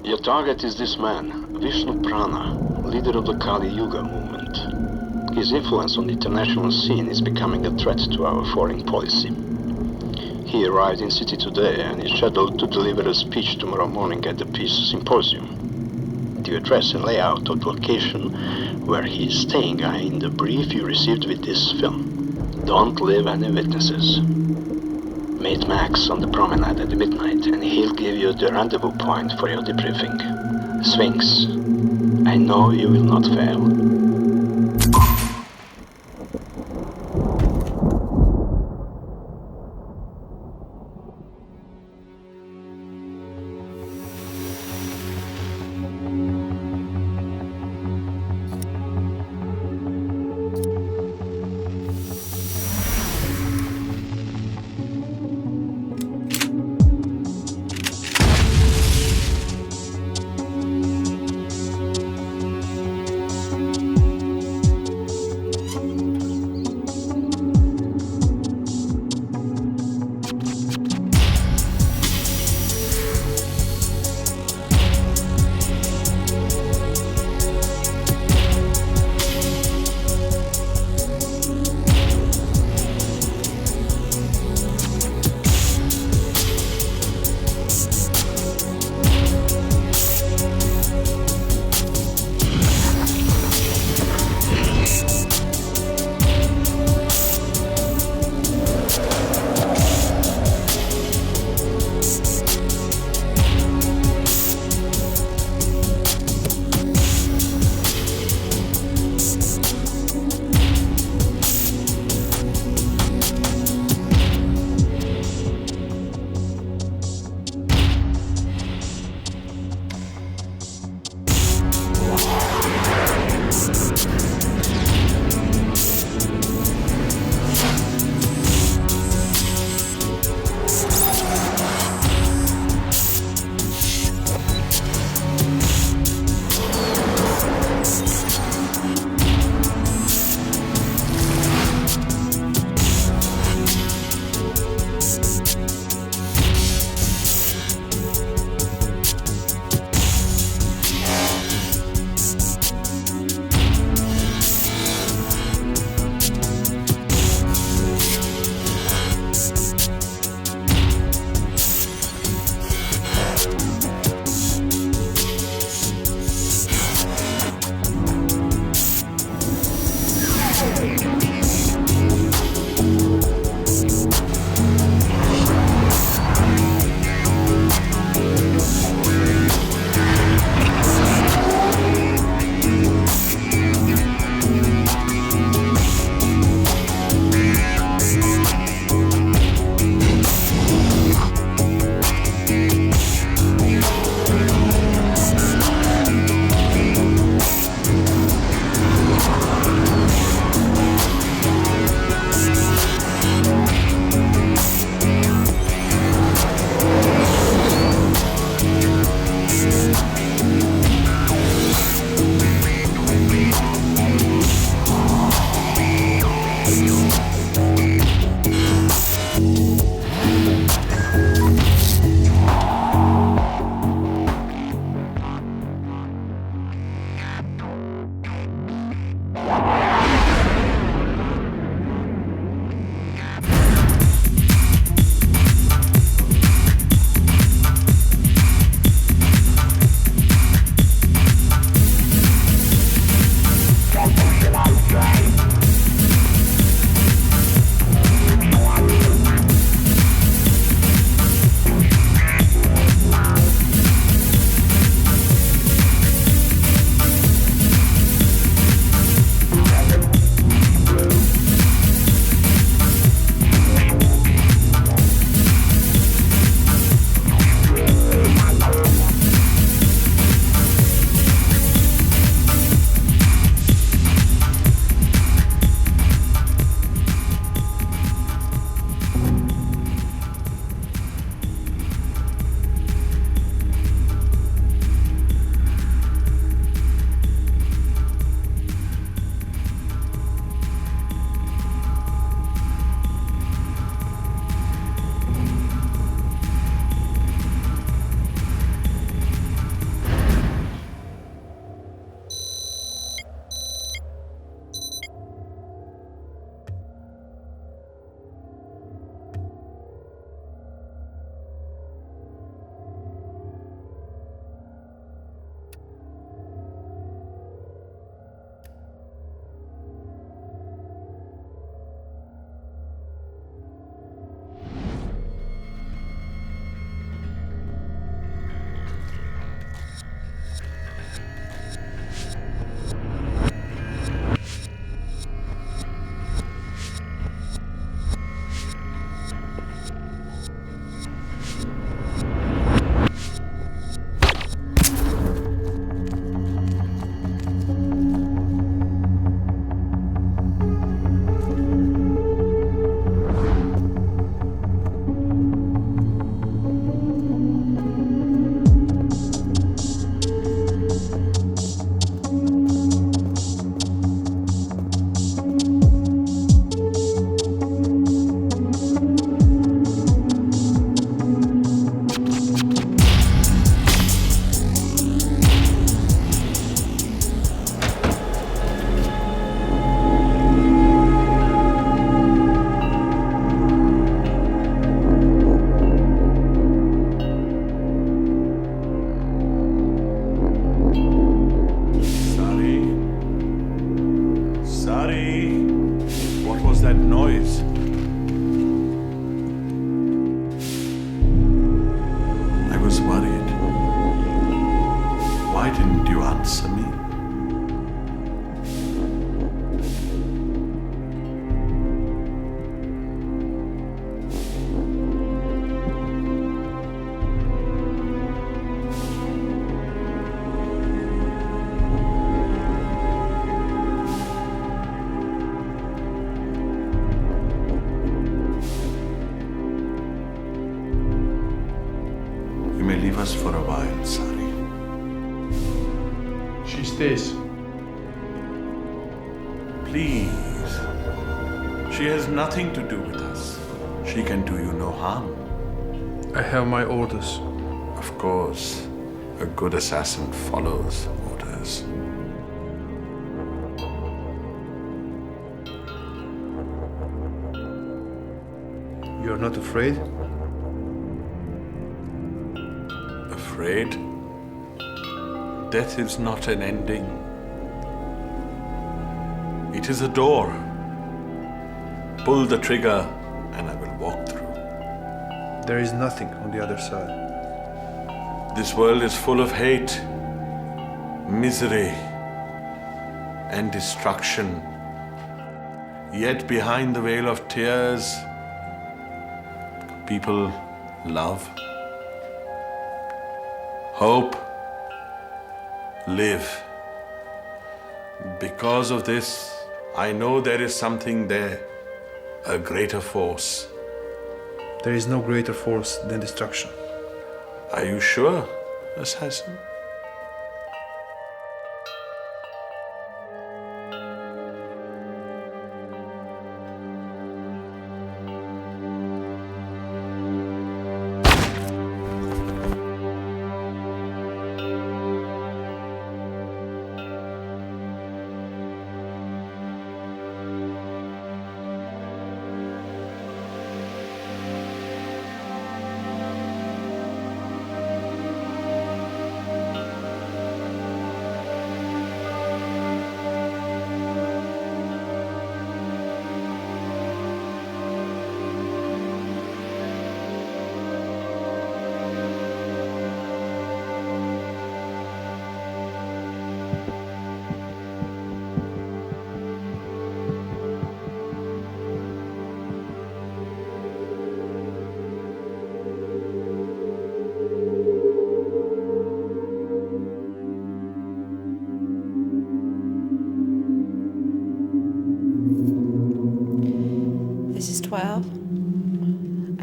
Your target is this man, Vishnu Prana, leader of the Kali Yuga movement. His influence on the international scene is becoming a threat to our foreign policy. He arrived in city today and is scheduled to deliver a speech tomorrow morning at the Peace Symposium. The address and layout of the location where he is staying are in the brief you received with this film. Don't leave any witnesses. Meet Max on the promenade at midnight and he'll give you the rendezvous point for your debriefing. Sphinx, I know you will not fail. answer me? You may leave us for a while, Sari. She stays. Please. She has nothing to do with us. She can do you no harm. I have my orders. Of course, a good assassin follows orders. You're not afraid? Afraid? Death is not an ending. It is a door. Pull the trigger and I will walk through. There is nothing on the other side. This world is full of hate, misery, and destruction. Yet behind the veil of tears, people love, hope, live. Because of this, I know there is something there, a greater force. There is no greater force than destruction. Are you sure, assassin? This is 12.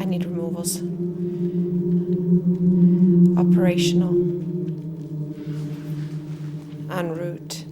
I need removals. Operational. En route.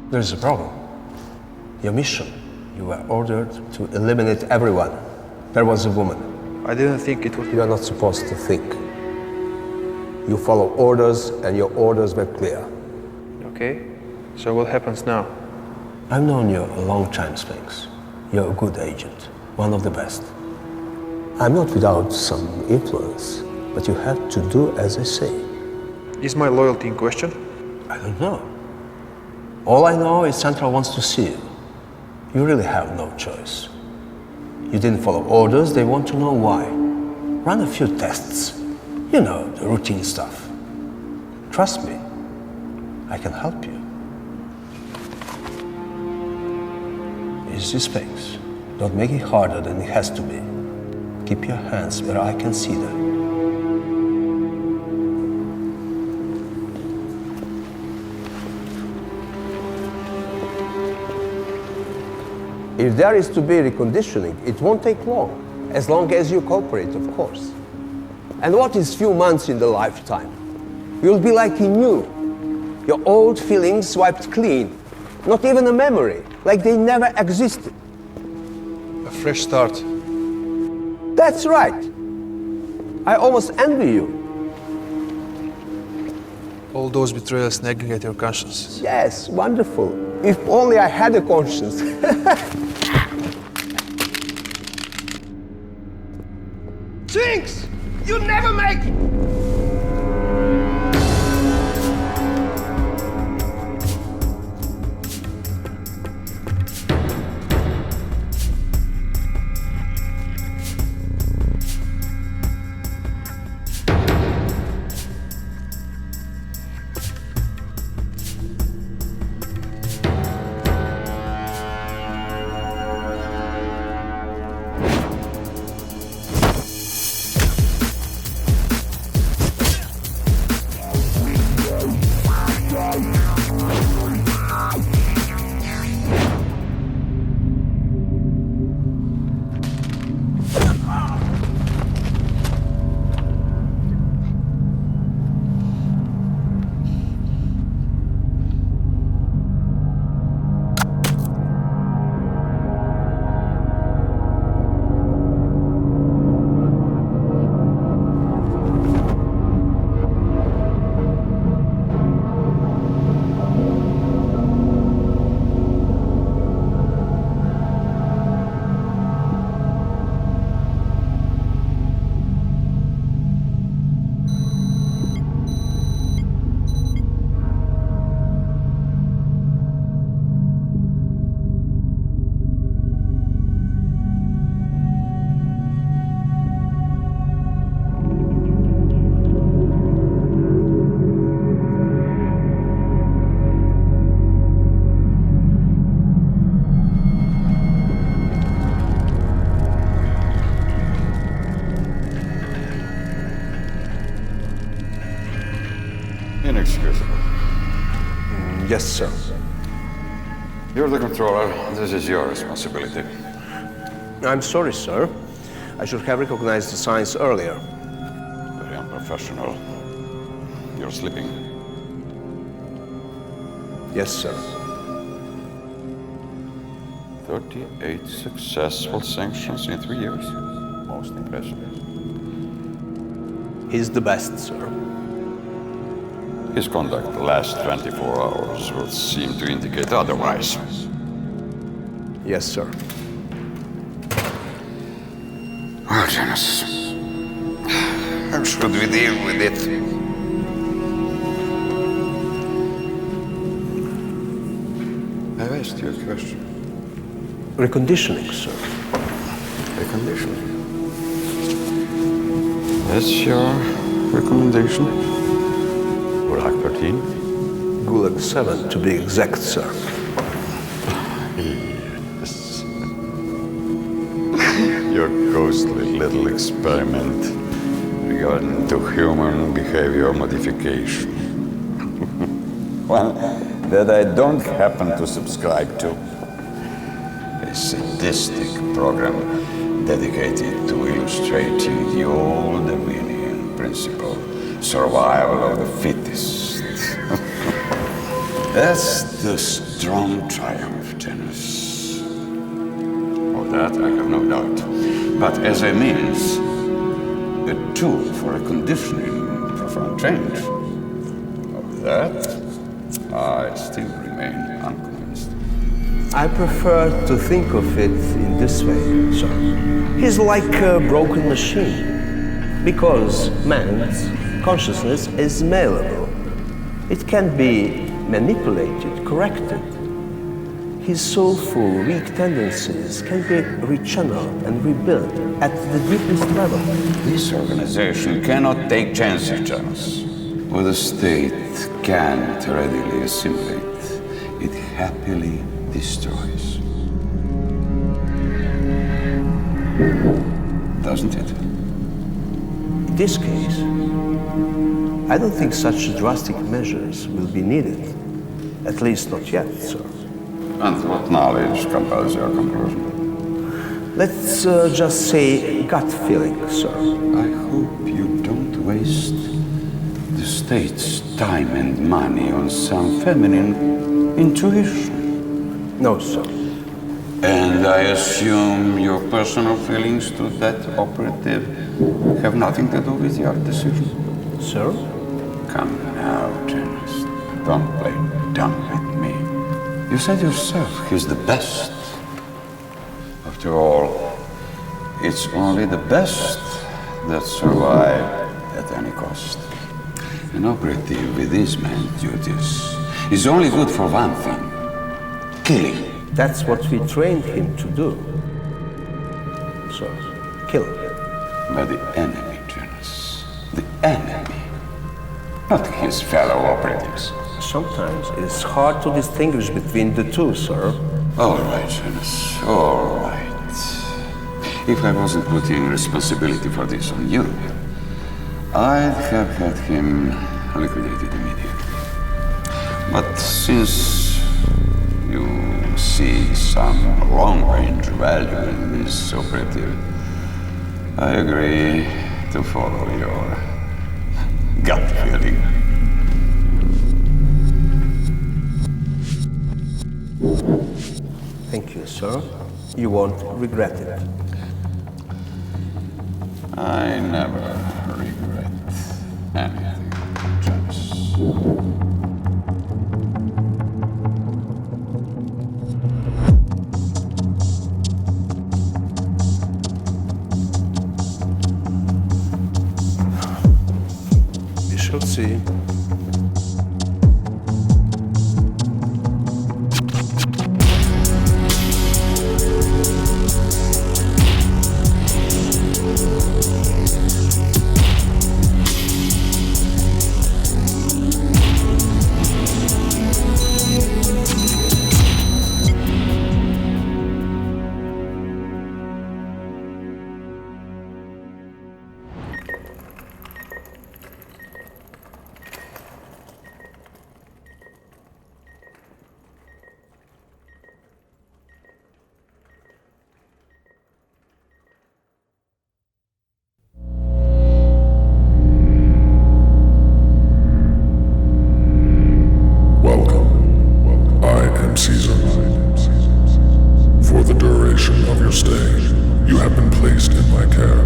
There's a problem. Your mission. You were ordered to eliminate everyone. There was a woman. I didn't think it would. You are not supposed to think. You follow orders, and your orders were clear. Okay, so what happens now? I've known you a long time, Sphinx. You're a good agent, one of the best. I'm not without some influence, but you have to do as I say. Is my loyalty in question? I don't know. All I know is Central wants to see you. You really have no choice. You didn't follow orders, they want to know why. Run a few tests. You know, the routine stuff. Trust me, I can help you. Easy, Sphinx. Don't make it harder than it has to be. Keep your hands where I can see them. If there is to be reconditioning, it won't take long as you cooperate, of course. And what is few months in the lifetime? You'll be like new. Your old feelings wiped clean. Not even a memory, like they never existed. A fresh start. That's right. I almost envy you. All those betrayals nagging at your conscience. Yes, wonderful. If only I had a conscience. Sphinx! You'll never make it! Inexcusable. Yes, sir. You're the controller. This is your responsibility. I'm sorry, sir. I should have recognized the signs earlier. Very unprofessional. You're sleeping. Yes, sir. 38 successful sanctions in 3 years. Most impressive. He's the best, sir. His conduct the last 24 hours would seem to indicate otherwise. Yes, sir. Well, Janus, how should we deal with it? I've asked you a question. Reconditioning, sir. Reconditioning. That's your recommendation? Gulag 13? Gulag 7, to be exact, sir. Yes. Your ghostly little experiment regarding to human behavior modification. One that I don't happen to subscribe to. A sadistic program dedicated to illustrating the old Darwinian principle, survival of the fittest. That's the strong triumph, Janus. Of that I have no doubt. But as a means, a tool for a conditioning profound change, of that I still remain unconvinced. I prefer to think of it in this way, sir. He's like a broken machine, because man's consciousness is malleable. It can be manipulated, corrected. His soulful, weak tendencies can be rechanneled and rebuilt at the deepest level. This organization cannot take chances, Janus. What the state can't readily assimilate, it happily destroys. Doesn't it? In this case, I don't think such drastic measures will be needed. At least not yet, sir. And what knowledge compels your conclusion? Let's just say gut feeling, sir. I hope you don't waste the state's time and money on some feminine intuition. No, sir. And I assume your personal feelings to that operative have nothing to do with your decision? Sir? Come now, Janus. Don't play dumb with me. You said yourself he's the best. After all, it's only the best that survive at any cost. An operative with these man's duties is only good for one thing: killing. That's what we trained him to do. So, kill. But the enemy, Janus. The enemy. Not his fellow operatives. Sometimes it's hard to distinguish between the two, sir. All right, Janus. All right. If I wasn't putting responsibility for this on you, I'd have had him liquidated immediately. But since you see some long-range value in this operative, I agree to follow your gut feeling. Thank you, sir. You won't regret it. I never regret anything, Janus. We shall see. For the duration of your stay, you have been placed in my care.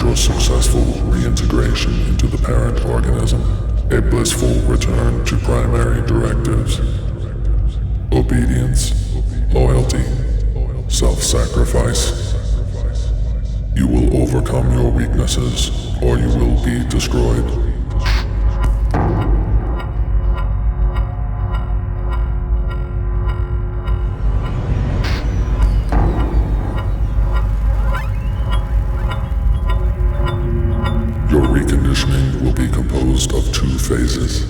Your successful reintegration into the parent organism, a blissful return to primary directives, obedience, loyalty, self-sacrifice. You will overcome your weaknesses, or you will be destroyed. Your reconditioning will be composed of 2 phases.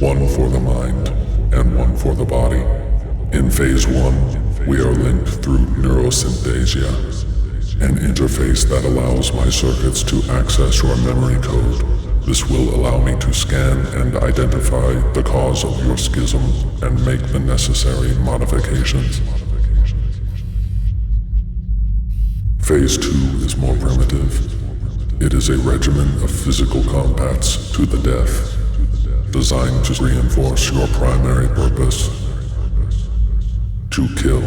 one for the mind and one for the body. In phase 1, we are linked through neurosynthesia, an interface that allows my circuits to access your memory code. This will allow me to scan and identify the cause of your schism and make the necessary modifications. Phase 2 is more primitive. It is a regimen of physical combats to the death, designed to reinforce your primary purpose: to kill.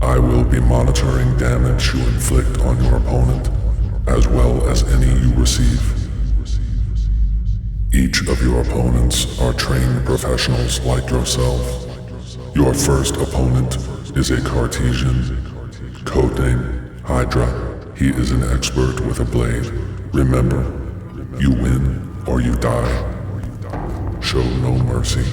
I will be monitoring damage you inflict on your opponent, as well as any you receive. Each of your opponents are trained professionals like yourself. Your first opponent is a Cartesian, codename Hydra. He is an expert with a blade. Remember, you win or you die. Show no mercy.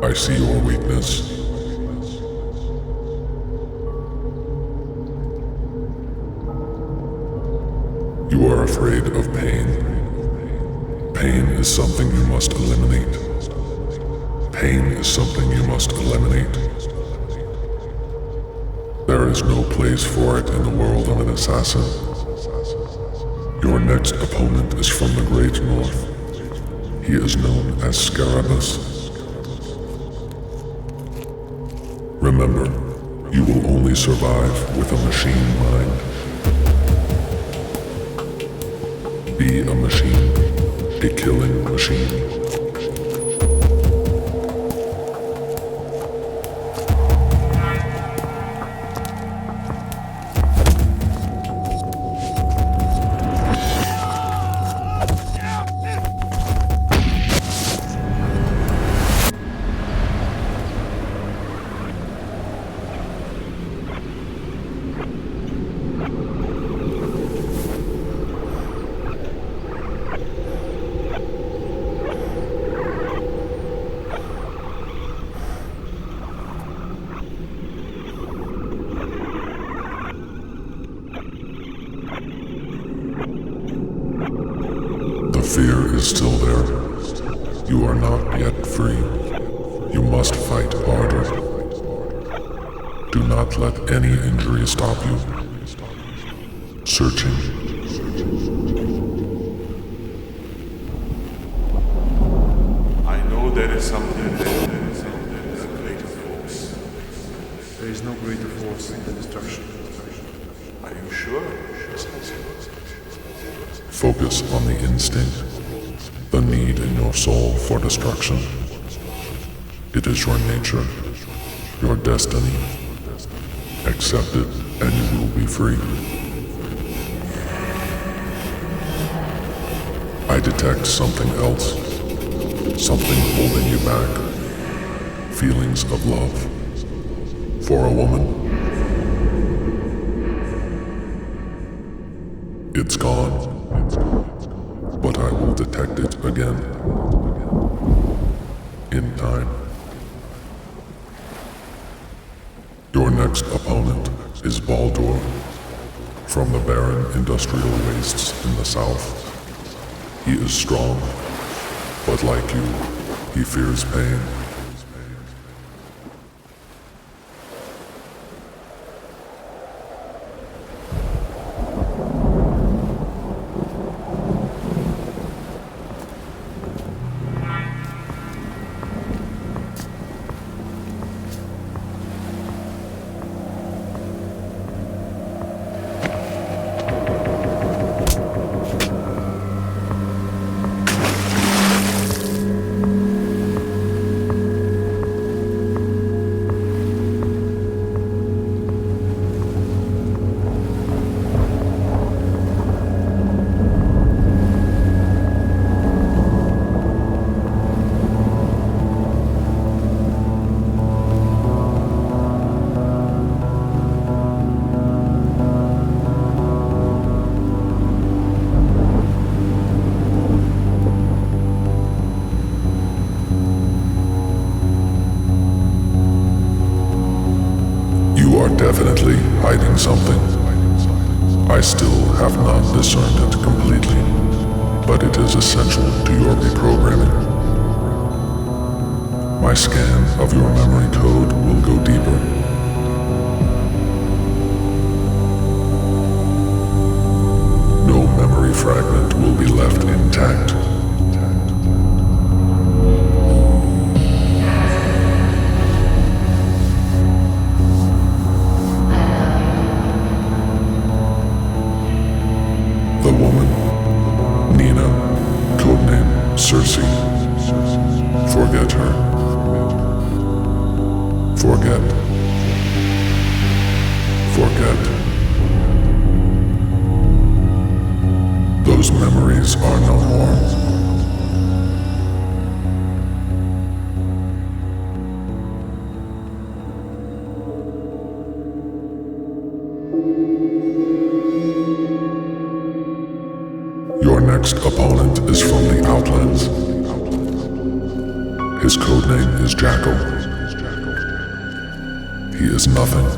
I see your weakness. You are afraid of pain. Pain is something you must eliminate. Pain is something you must eliminate. There is no place for it in the world of an assassin. Your next opponent is from the Great North. He is known as Scarabus. Remember, you will only survive with a machine mind. Be a machine, a killing machine. Fear is still there. You are not yet free. You must fight harder. Do not let any injury stop you. Searching. I know there is something there. There is a greater force. There is no greater force than destruction. Are you sure? Focus on the instinct, the need in your soul for destruction. It is your nature, your destiny. Accept it and you will be free. I detect something else, something holding you back. Feelings of love for a woman. It's gone. But I will detect it again. In time. Your next opponent is Baldur, from the barren industrial wastes in the south. He is strong, but like you, he fears pain. I still have not discerned it completely, but it is essential to your reprogramming. My scan of your memory code will go deeper. No memory fragment will be left intact. The woman, Nina, codename Cersei. Forget her. Forget. Forget. Those memories are no more. Your next opponent is from the Outlands. His codename is Jackal. He is nothing.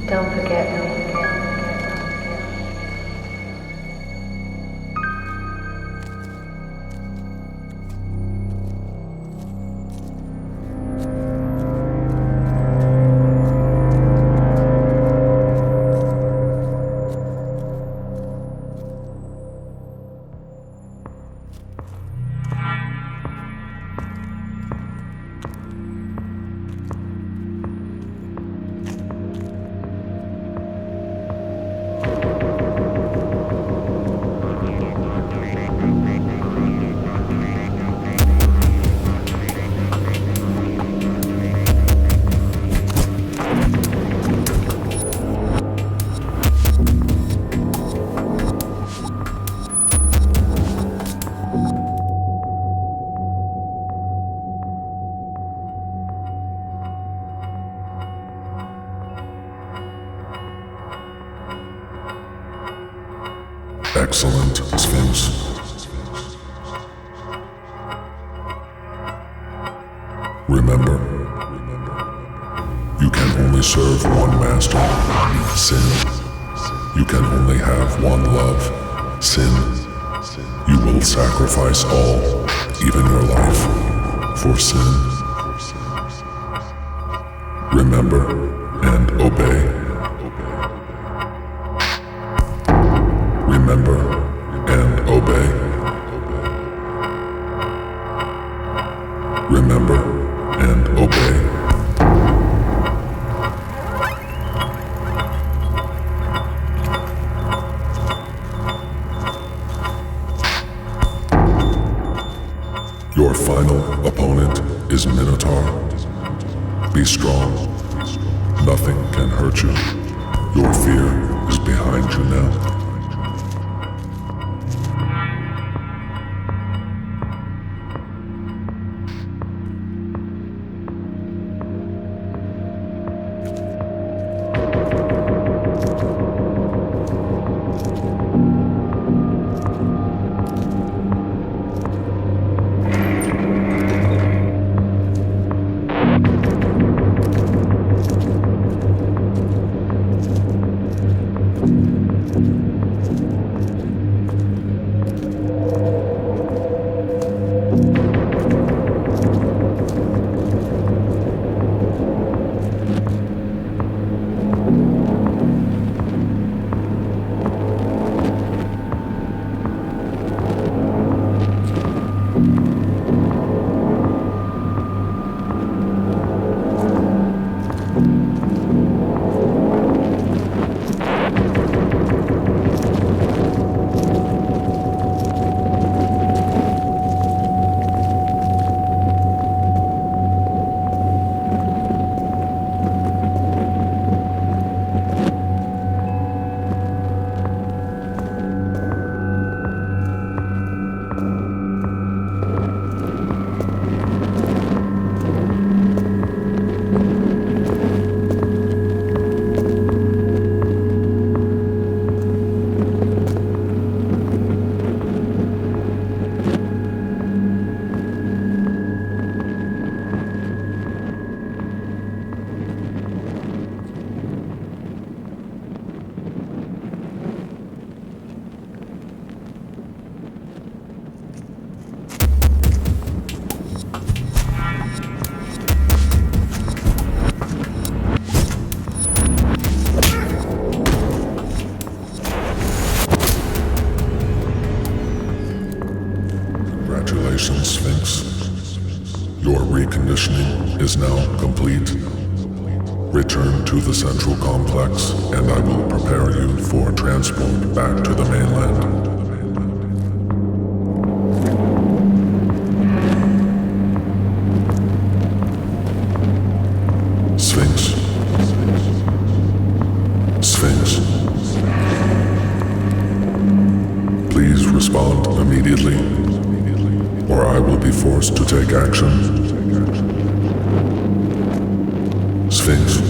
Don't forget me. Excellent, Sphinx. Remember, you can only serve one master, sin. You can only have one love, sin. You will sacrifice all, even your life, for sin. Remember and obey. Remember and obey. Remember and obey. Your final opponent is Minotaur. Be strong. Nothing can hurt you. Your fear is behind you now. Congratulations, Sphinx. Your reconditioning is now complete. Return to the central complex, and I will prepare you for transport back to the mainland. Sphinx. Sphinx. Please respond immediately, or I will be forced to take action. Sphinx.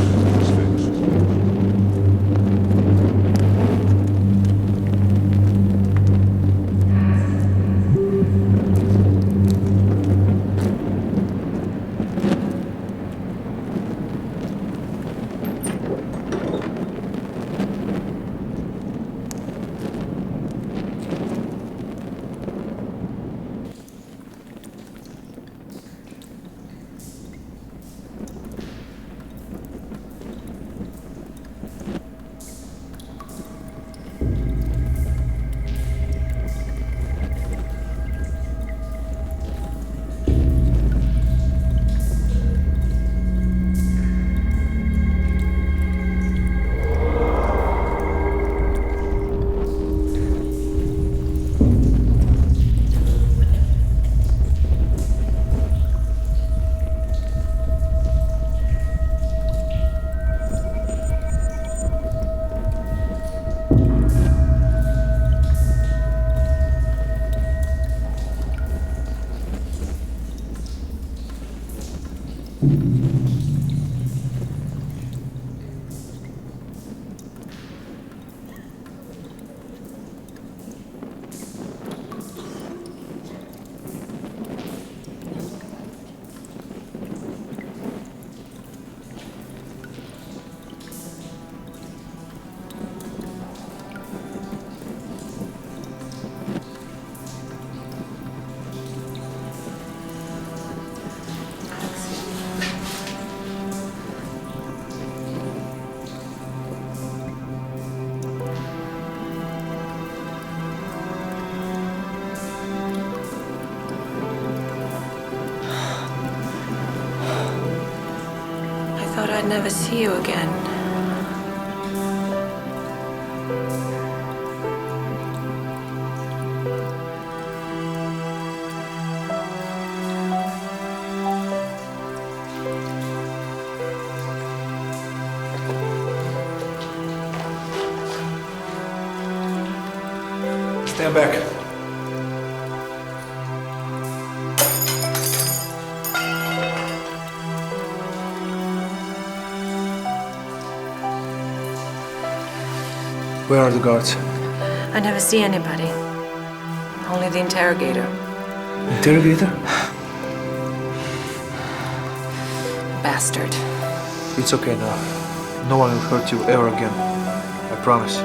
I'd never see you again. Stand back. Where are the guards? I never see anybody. Only the interrogator. Interrogator? Bastard. It's okay now. No one will hurt you ever again. I promise.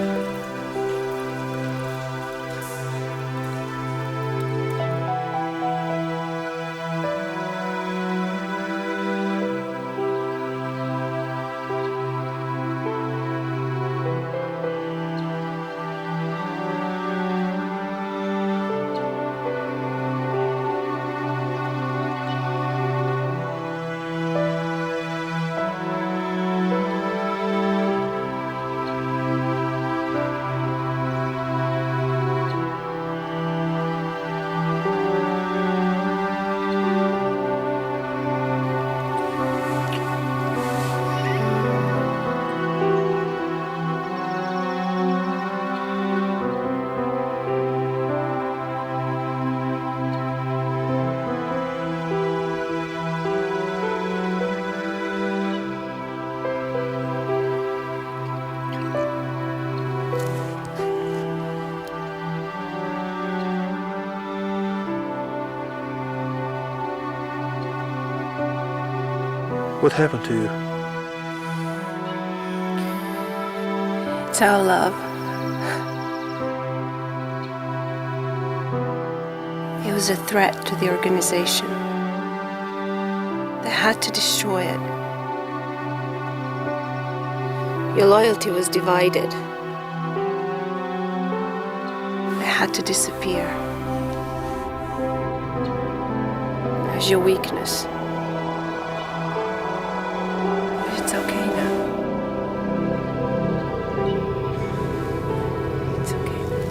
What happened to you? It's our love. It was a threat to the organization. They had to destroy it. Your loyalty was divided. They had to disappear. as your weakness. But it's okay now. It's okay now.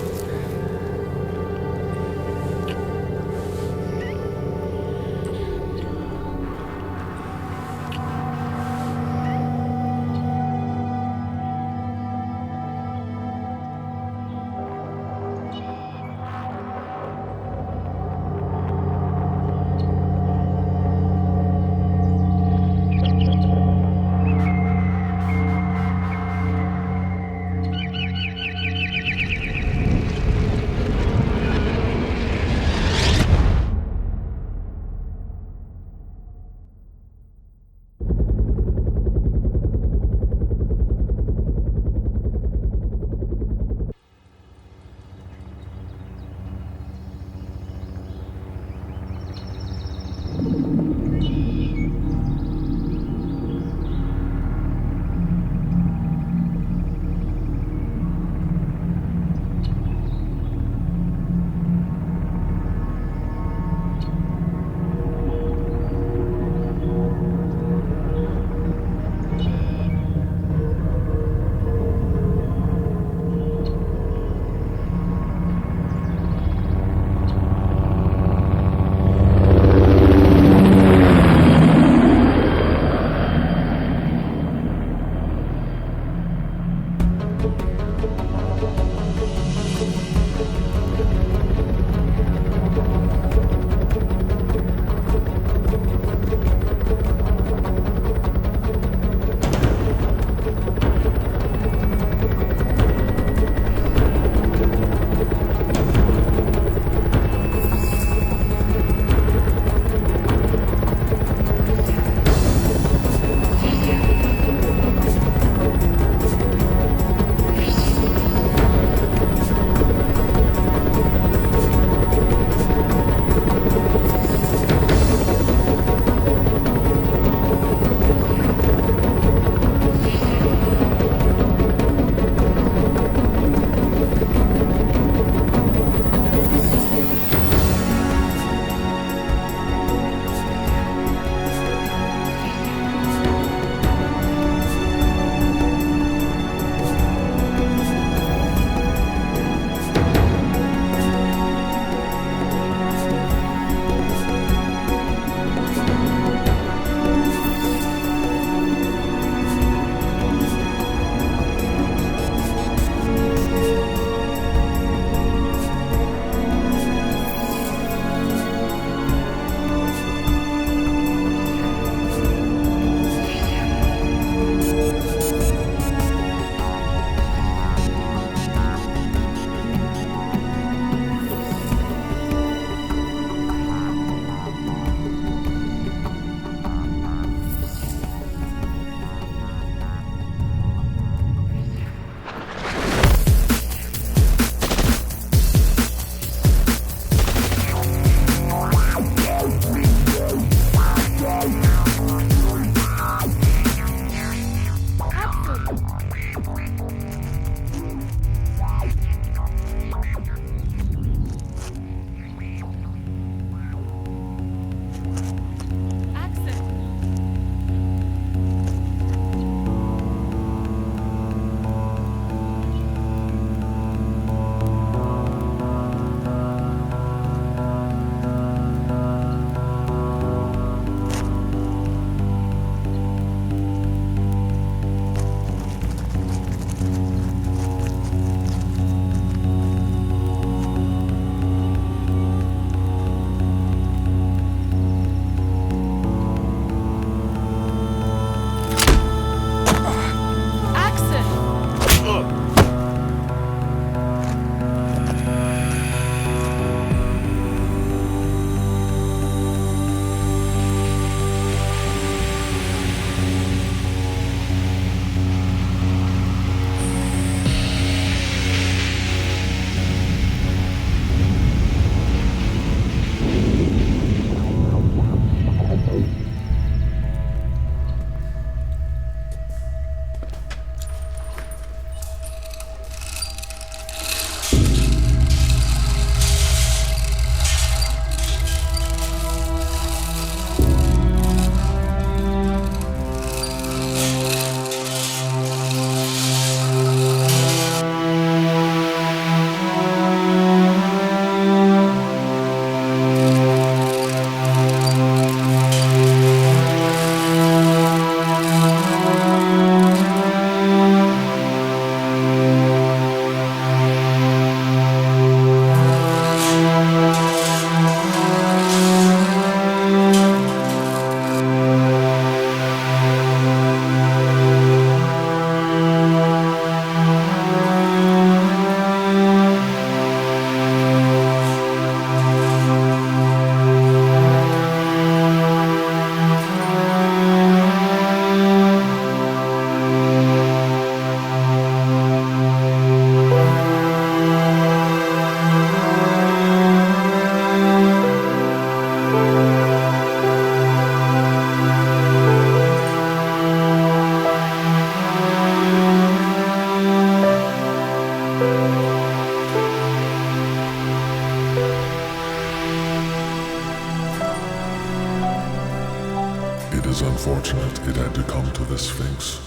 unfortunate it had to come to the Sphinx,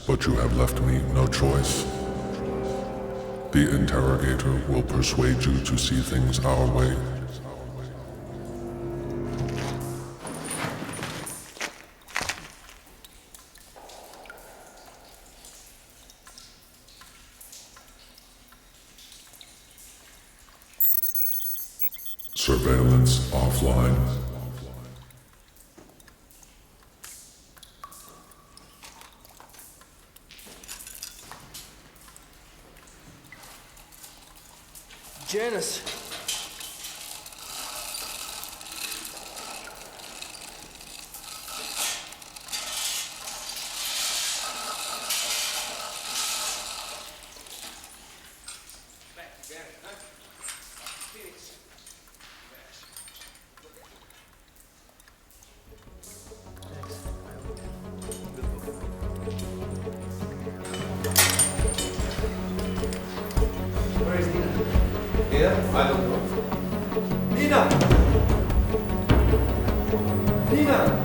but you have left me no choice. The interrogator will persuade you to see things our way. Surveillance offline. Janus! Where is Nina? I don't know. Nina! Nina!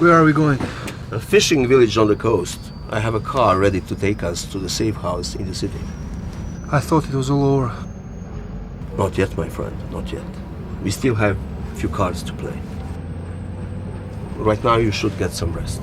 Where are we going? A fishing village on the coast. I have a car ready to take us to the safe house in the city. I thought it was all over. Not yet, my friend, not yet. We still have a few cards to play. Right now you should get some rest.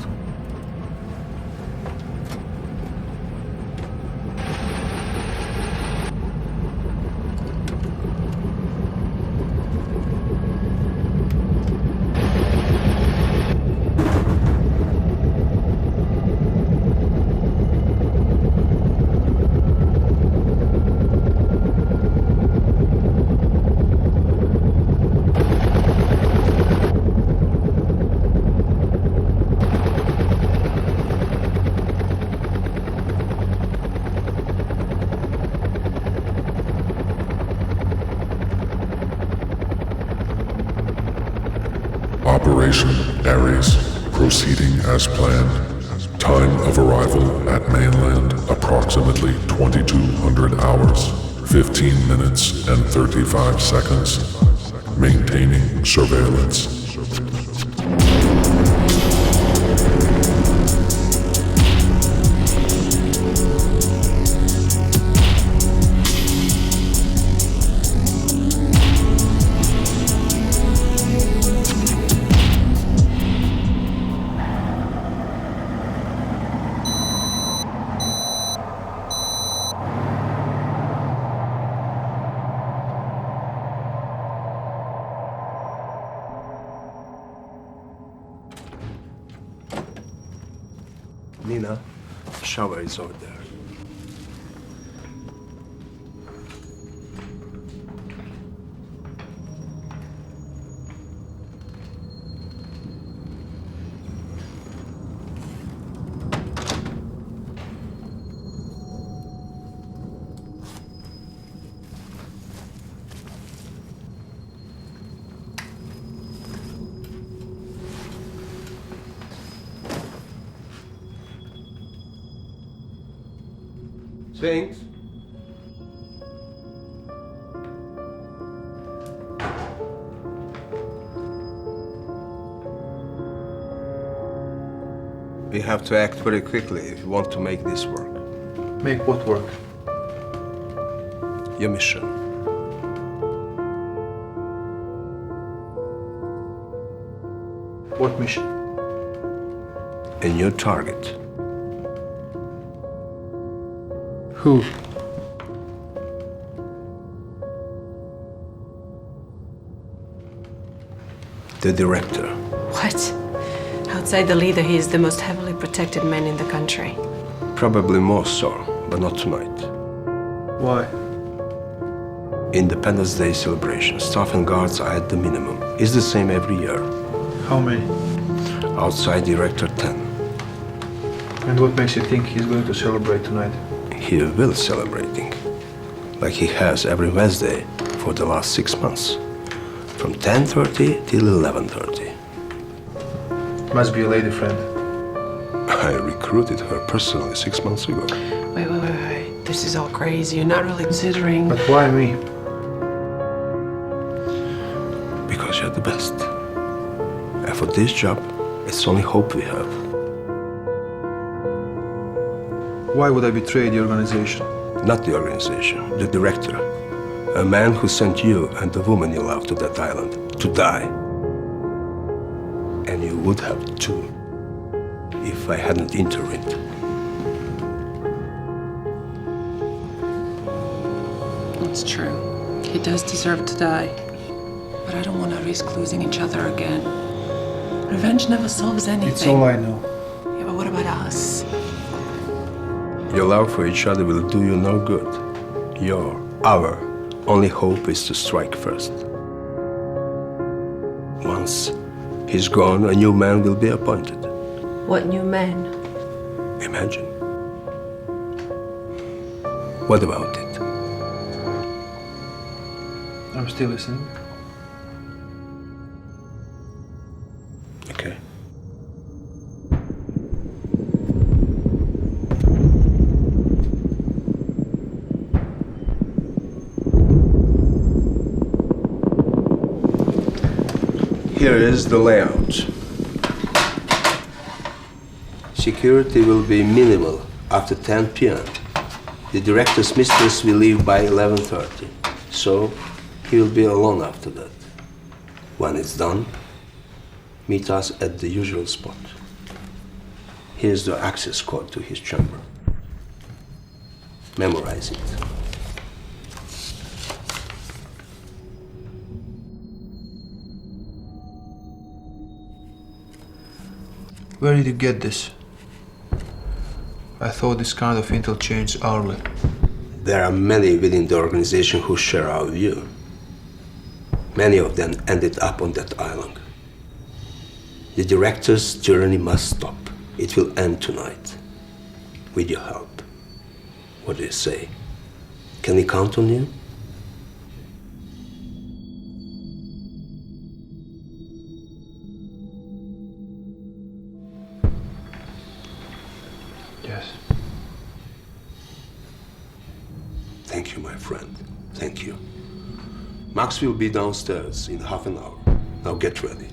Operation Ares proceeding as planned. Time of arrival at mainland approximately 2200 hours, 15 minutes and 35 seconds. Maintaining surveillance. shower is over there. Sphinx? We have to act very quickly if you want to make this work. Make what work? Your mission. What mission? A new target. Who? The director. What? Outside the leader, he is the most heavily protected man in the country. Probably more so, but not tonight. Why? Independence Day celebration. Staff and guards are at the minimum. It's the same every year. How many? Outside director 10. And what makes you think he's going to celebrate tonight? He will celebrating, like he has every Wednesday for the last 6 months, from 10:30 till 11:30. Must be a lady friend. I recruited her personally 6 months ago. Wait. This is all crazy. You're not really considering... But why me? Because you're the best. And for this job, it's only hope we have. Why would I betray the organization? Not the organization, the director. A man who sent you and the woman you love to that island to die. And you would have too, if I hadn't intervened. It's true. He does deserve to die. But I don't want to risk losing each other again. Revenge never solves anything. It's all I know. Yeah, but what about us? Your love for each other will do you no good. Our only hope is to strike first. Once he's gone, a new man will be appointed. What new man? Imagine. What about it? I'm still listening. Okay. Here is the layout. Security will be minimal after 10 p.m. The director's mistress will leave by 11:30, so he will be alone after that. When it's done, meet us at the usual spot. Here's the access code to his chamber. Memorize it. Where did you get this? I thought this kind of intel changed hourly. There are many within the organization who share our view. Many of them ended up on that island. The director's journey must stop. It will end tonight. With your help. What do you say? Can we count on you? Yes. Thank you, my friend. Thank you. Max will be downstairs in half an hour. Now get ready.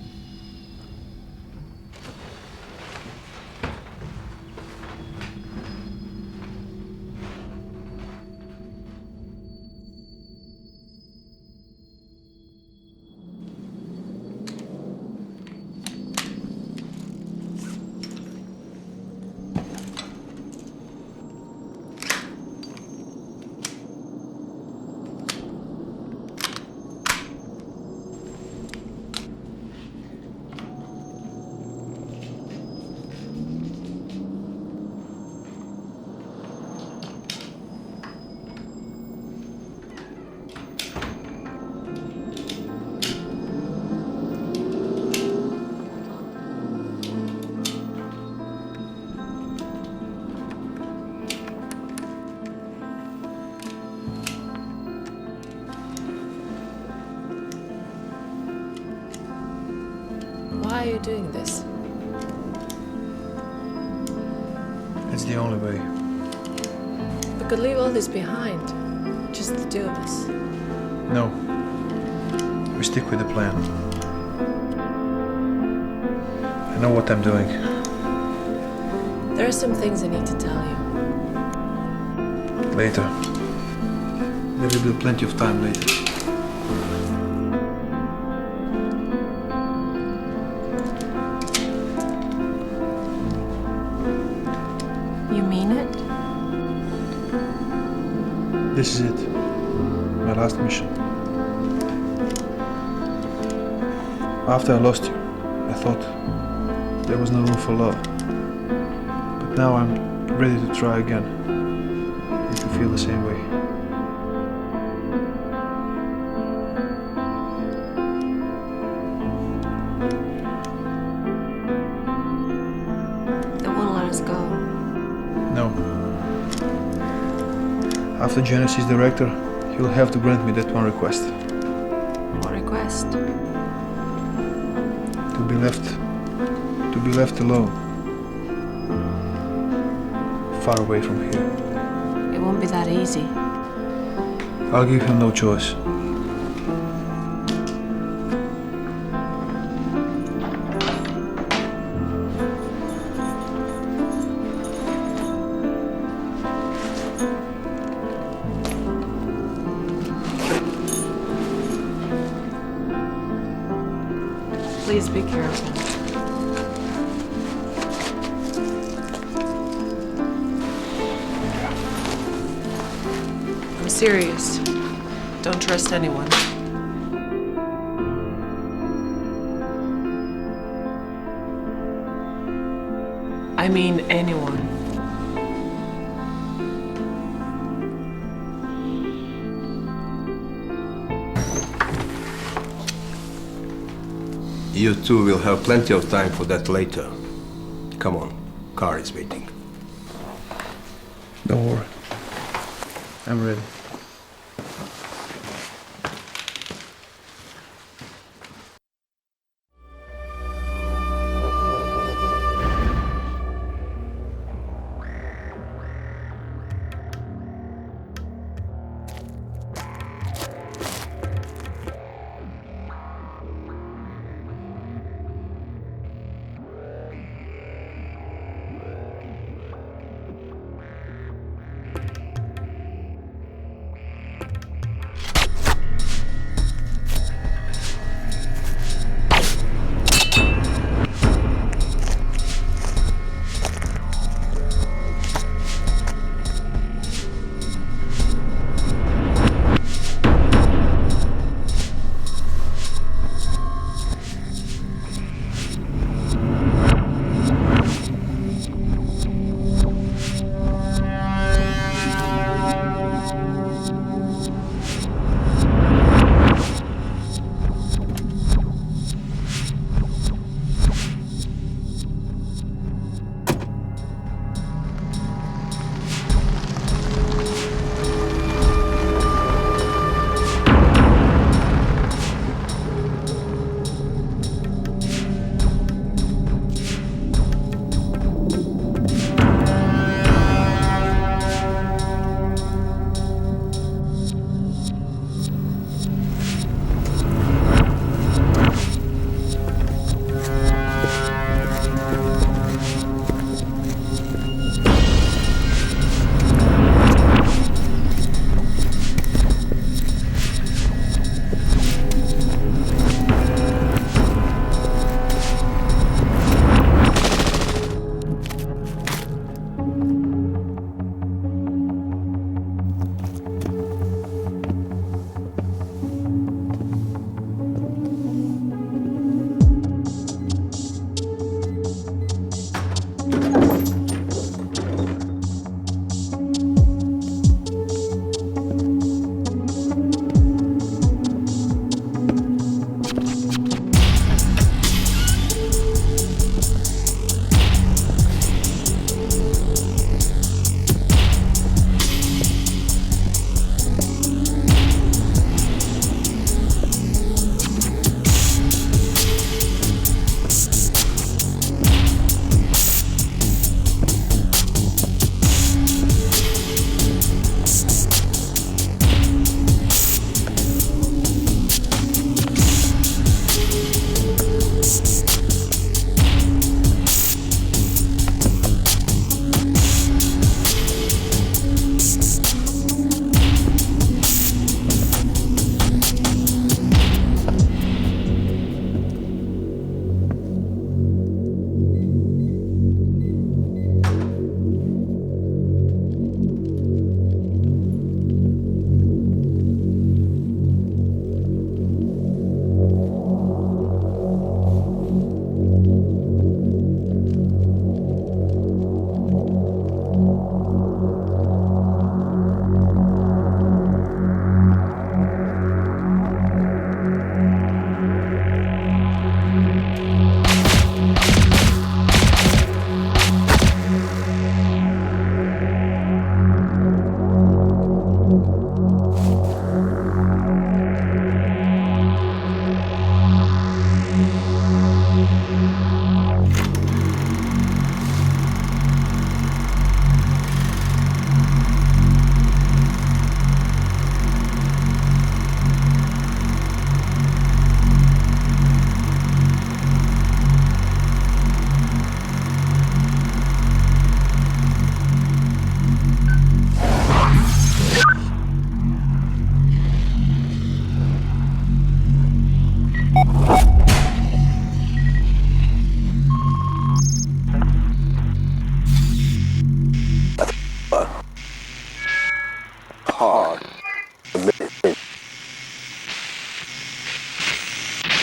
Why are you doing this? It's the only way. We could leave all this behind. Just the two of us. No. We stick with the plan. I know what I'm doing. There are some things I need to tell you. Later. There will be plenty of time later. You mean it? This is it. My last mission. After I lost you, I thought there was no room for love. But now I'm ready to try again. If you feel the same way. They won't let us go. No. After Janus is director, he'll have to grant me that one request. What request? To be left alone. Far away from here. It won't be that easy. I'll give him no choice. Please be careful. I'm serious. Don't trust anyone. I mean anyone. You two will have plenty of time for that later. Come on, car is waiting. Don't worry. I'm ready.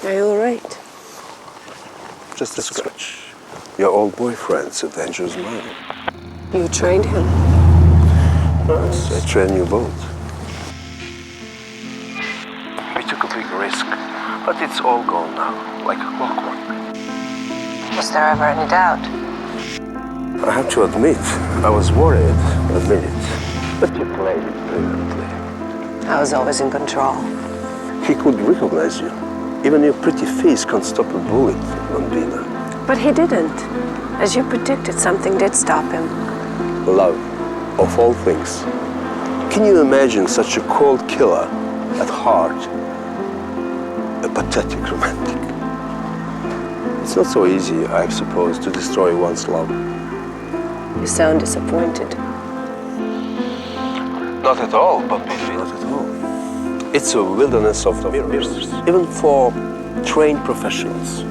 Are you all right? Just a scratch. Your old boyfriend's a dangerous man. You trained him. Yes, I trained you both. We took a big risk, but it's all gone now, like clockwork. Was there ever any doubt? I have to admit, I was worried, admit it. But you played it brilliantly. I was always in control. He could recognize you. Even your pretty face can't stop a bullet, Bambina. But he didn't. As you predicted, something did stop him. Love, of all things. Can you imagine such a cold killer at heart? A pathetic romantic. It's not so easy, I suppose, to destroy one's love. You sound disappointed. Not at all, Papi, not at all. It's a wilderness of mirrors, even for trained professionals.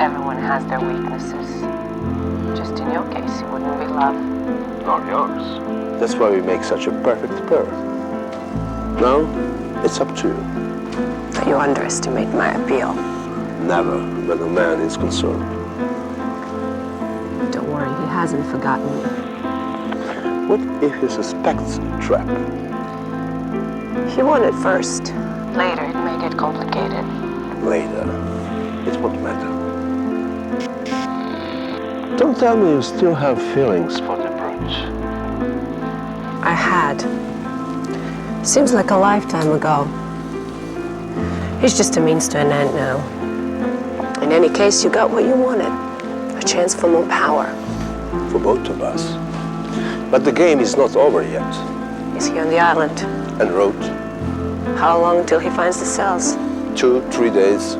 Everyone has their weaknesses. Just in your case, it wouldn't be love. Nor yours. That's why we make such a perfect pair. Now, it's up to you. But you underestimate my appeal. Never, when a man is concerned. Don't worry, he hasn't forgotten me. What if he suspects a trap? He won it first. Later, it may get complicated. Later, it won't matter. Don't tell me you still have feelings for the brute. I had. Seems like a lifetime ago. He's just a means to an end now. In any case, you got what you wanted. A chance for more power. For both of us. But the game is not over yet. Is he on the island? En route. How long till he finds the cells? 2-3 days.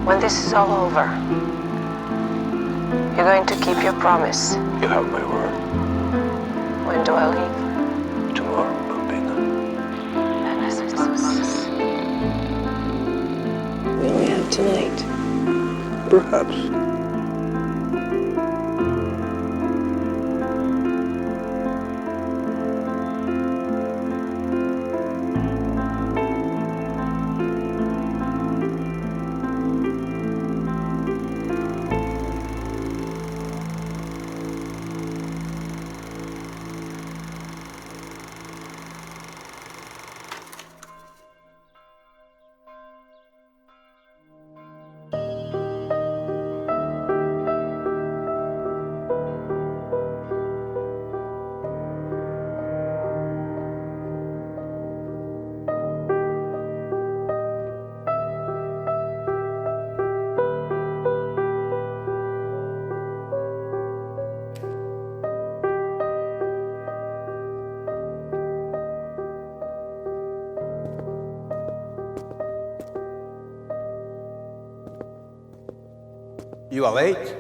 When this is all over, you're going to keep your promise. You have my word. When do I leave? Tomorrow, Bambina. We only have tonight. Perhaps. You are late?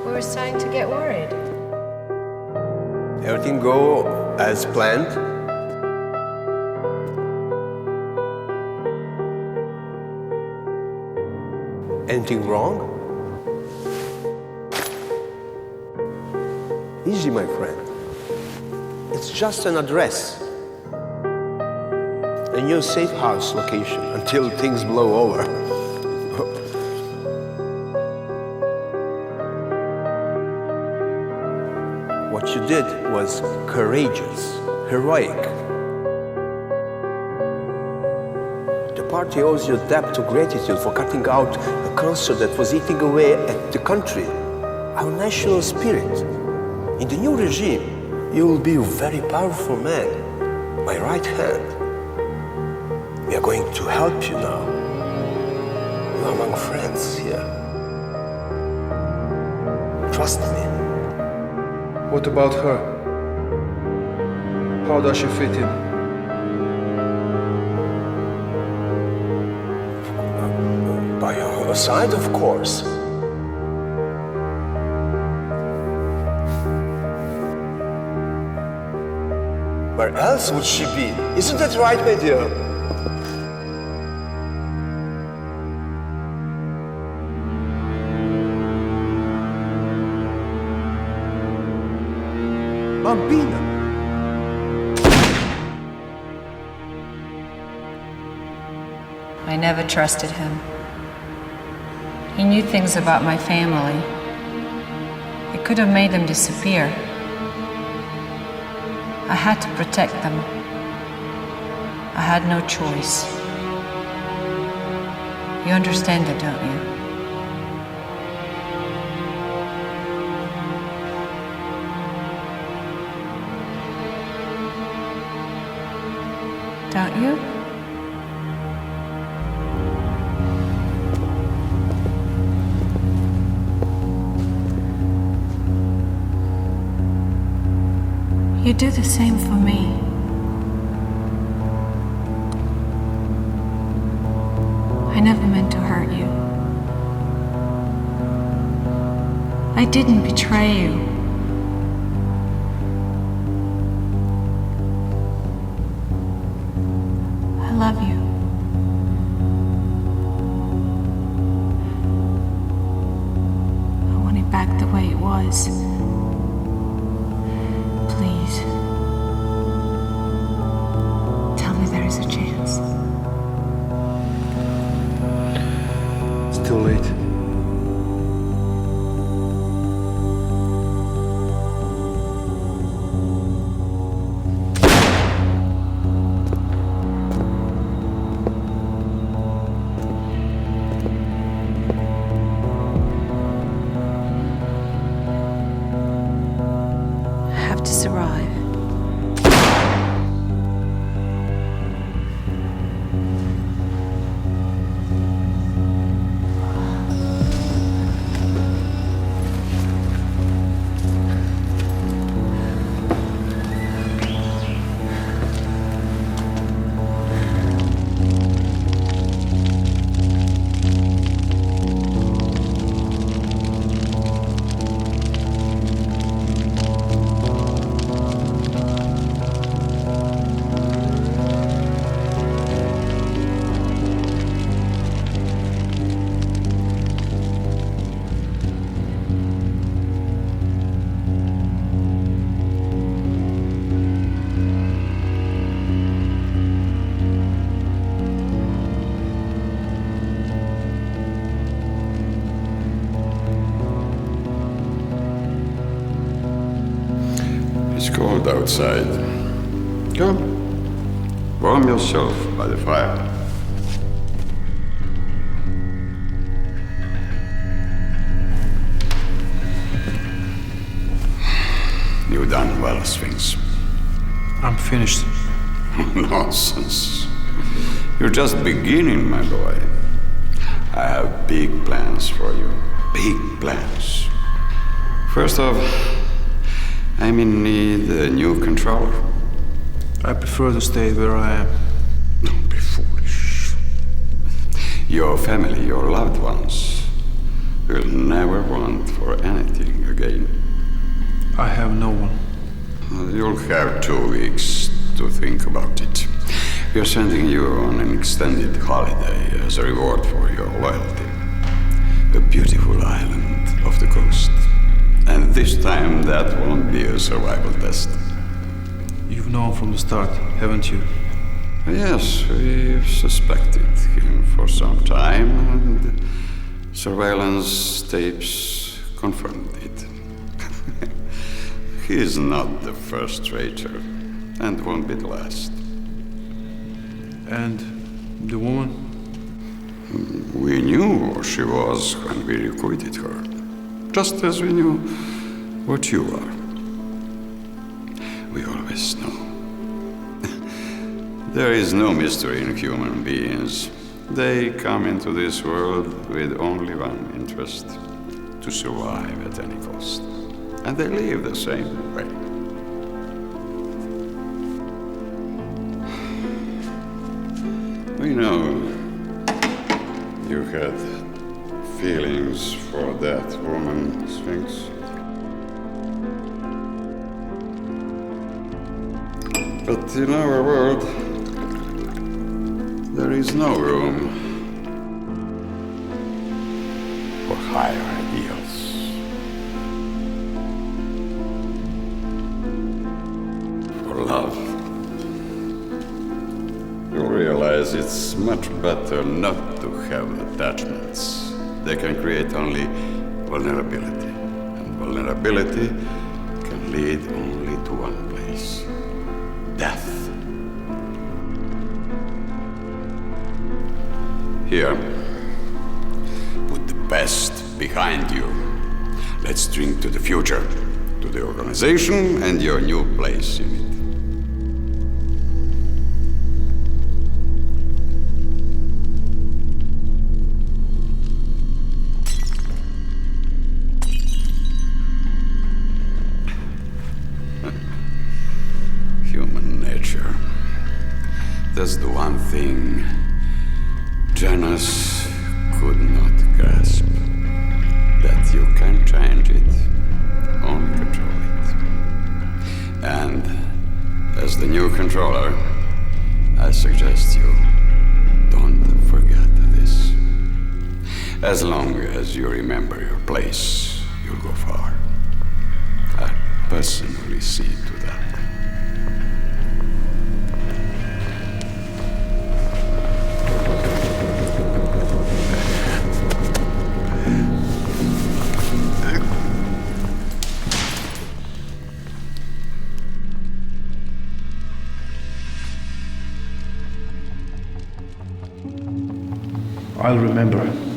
We were starting to get worried. Everything go as planned? Anything wrong? Easy, my friend. It's just an address. A new safe house location until things blow over. What you did was courageous, heroic. The party owes you a debt of gratitude for cutting out a cancer that was eating away at the country, our national spirit. In the new regime, you will be a very powerful man, my right hand. We are going to help you now. You are among friends here. Trust me. What about her? How does she fit in? By your side, of course. Where else would she be? Isn't that right, my dear? Bambina! I never trusted him. He knew things about my family. It could have made them disappear. I had to protect them. I had no choice. You understand that, don't you? Don't you? You do the same for me. I never meant to hurt you. I didn't betray you. I love you. I want it back the way it was. Please. Tell me there is a chance. It's too late. I have to survive. It's cold outside. Come, warm yourself by the fire. You've done well, Sphinx. I'm finished. Nonsense. You're just beginning, my boy. I have big plans for you. Big plans. First off, I'm in need of a new controller. I prefer to stay where I am. Don't be foolish. Your family, your loved ones, will never want for anything again. I have no one. You'll have 2 weeks to think about it. We are sending you on an extended holiday as a reward for your loyalty. A beautiful island off the coast. And this time that won't be a survival test. You've known from the start, haven't you? Yes, we've suspected him for some time, and surveillance tapes confirmed it. He is not the first traitor, and won't be the last. And the woman? We knew who she was when we recruited her, just as we knew what you are. We always know. There is no mystery in human beings. They come into this world with only one interest: to survive at any cost. And they live the same way. We know you had feelings for that woman, Sphinx. But in our world, there is no room for higher ideals. says it's much better not to have attachments. They can create only vulnerability. And vulnerability can lead only to one place: death. Here, put the past behind you. Let's drink to the future, to the organization and your new place in it. Human nature. That's the one thing Janus could not grasp. That you can change it, only control it. And as the new controller, I suggest you don't forget this. As long as you remember your place, you'll go far. I personally see to that. I'll remember.